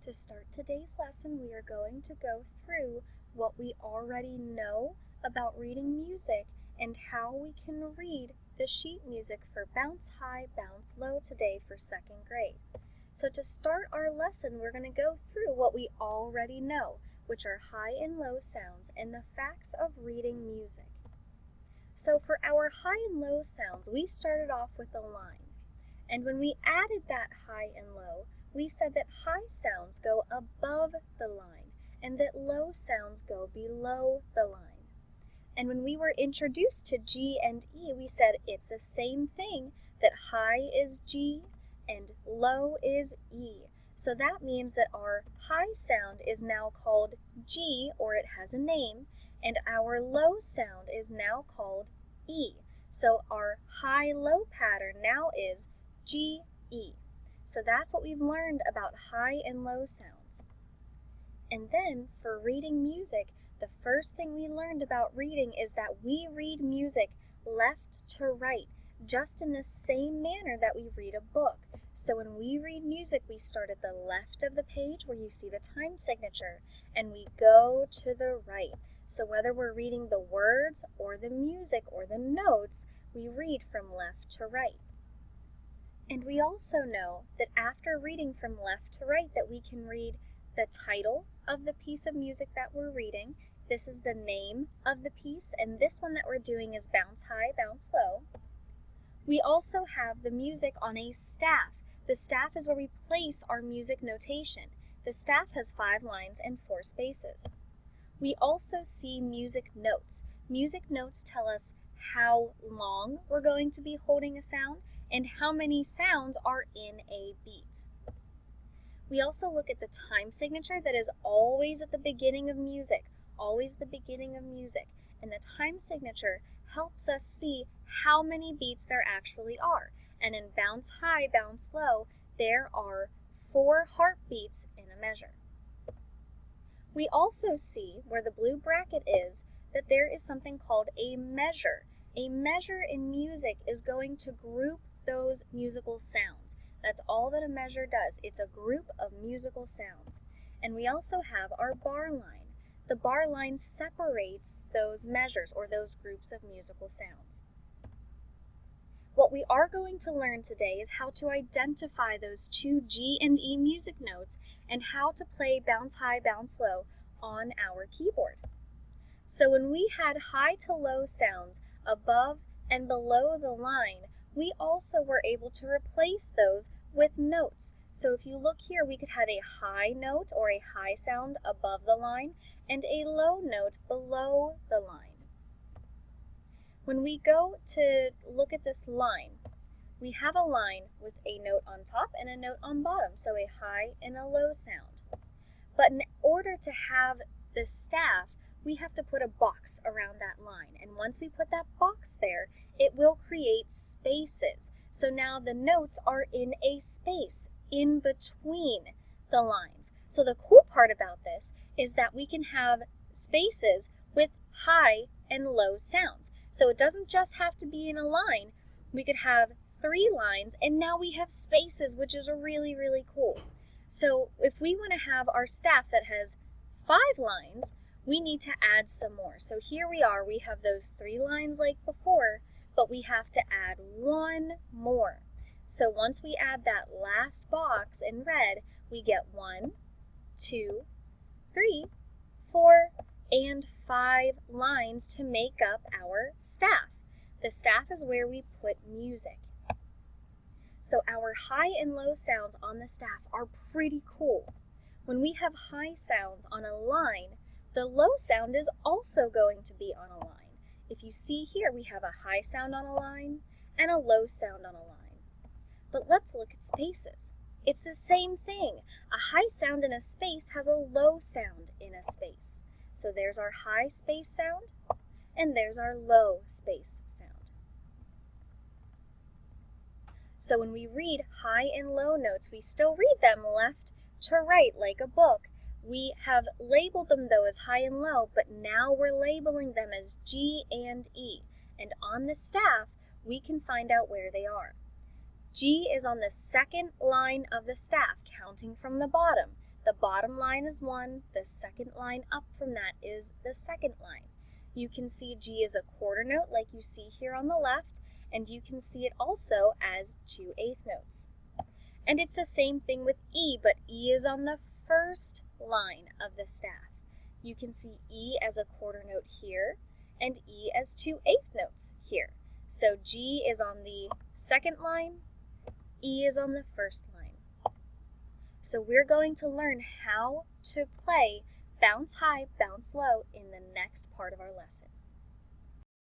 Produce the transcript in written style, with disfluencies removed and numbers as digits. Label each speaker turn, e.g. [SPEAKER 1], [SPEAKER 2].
[SPEAKER 1] To start today's lesson, we are going to go through what we already know about reading music and how we can read the sheet music for Bounce High, Bounce Low today for 2nd grade. So to start our lesson, we're going to go through what we already know, which are high and low sounds and the facts of reading music. So for our high and low sounds, we started off with a line. And when we added that high and low, we said that high sounds go above the line and that low sounds go below the line. And when we were introduced to G and E, we said it's the same thing, that high is G and low is E. So that means that our high sound is now called G, or it has a name, and our low sound is now called E. So our high-low pattern now is G, E. So that's what we've learned about high and low sounds. And then for reading music, the first thing we learned about reading is that we read music left to right, just in the same manner that we read a book. So when we read music, we start at the left of the page where you see the time signature, and we go to the right. So whether we're reading the words or the music or the notes, we read from left to right. And we also know that after reading from left to right that we can read the title of the piece of music that we're reading. This is the name of the piece, and this one that we're doing is Bounce High, Bounce Low. We also have the music on a staff. The staff is where we place our music notation. The staff has 5 lines and 4 spaces. We also see music notes. Music notes tell us how long we're going to be holding a sound and how many sounds are in a beat. We also look at the time signature that is always at the beginning of music, always the beginning of music. And the time signature helps us see how many beats there actually are. And in Bounce High, Bounce Low, there are 4 heartbeats in a measure. We also see, where the blue bracket is, that there is something called a measure. A measure in music is going to group those musical sounds. That's all that a measure does. It's a group of musical sounds. And we also have our bar line. The bar line separates those measures or those groups of musical sounds. What we are going to learn today is how to identify those 2 G and E music notes and how to play Bounce High, Bounce Low on our keyboard. So when we had high to low sounds above and below the line, we also were able to replace those with notes. So if you look here, we could have a high note or a high sound above the line and a low note below the line. When we go to look at this line, we have a line with a note on top and a note on bottom, so a high and a low sound. But in order to have the staff, we have to put a box around that line. And once we put that box there, it will create spaces. So now the notes are in a space in between the lines. So the cool part about this is that we can have spaces with high and low sounds. So it doesn't just have to be in a line. We could have 3 lines, and now we have spaces, which is really, really cool. So if we want to have our staff that has 5 lines, we need to add some more. So here we are, we have those 3 lines like before, but we have to add 1 more. So once we add that last box in red, we get 1, 2, 3, 4, and 5 lines to make up our staff. The staff is where we put music. So our high and low sounds on the staff are pretty cool. When we have high sounds on a line, the low sound is also going to be on a line. If you see here, we have a high sound on a line and a low sound on a line. But let's look at spaces. It's the same thing. A high sound in a space has a low sound in a space. So there's our high space sound, and there's our low space sound. So when we read high and low notes, we still read them left to right like a book. We have labeled them though as high and low, but now we're labeling them as G and E. And on the staff, we can find out where they are. G is on the 2nd line of the staff, counting from the bottom. The bottom line is 1, the second line up from that is the second line. You can see G is a quarter note like you see here on the left, and you can see it also as 2/8 notes. And it's the same thing with E, but E is on the first line of the staff. You can see E as a quarter note here, and E as 2/8 notes here. So G is on the second line, E is on the first line. So we're going to learn how to play bounce high, bounce low in the next part of our lesson.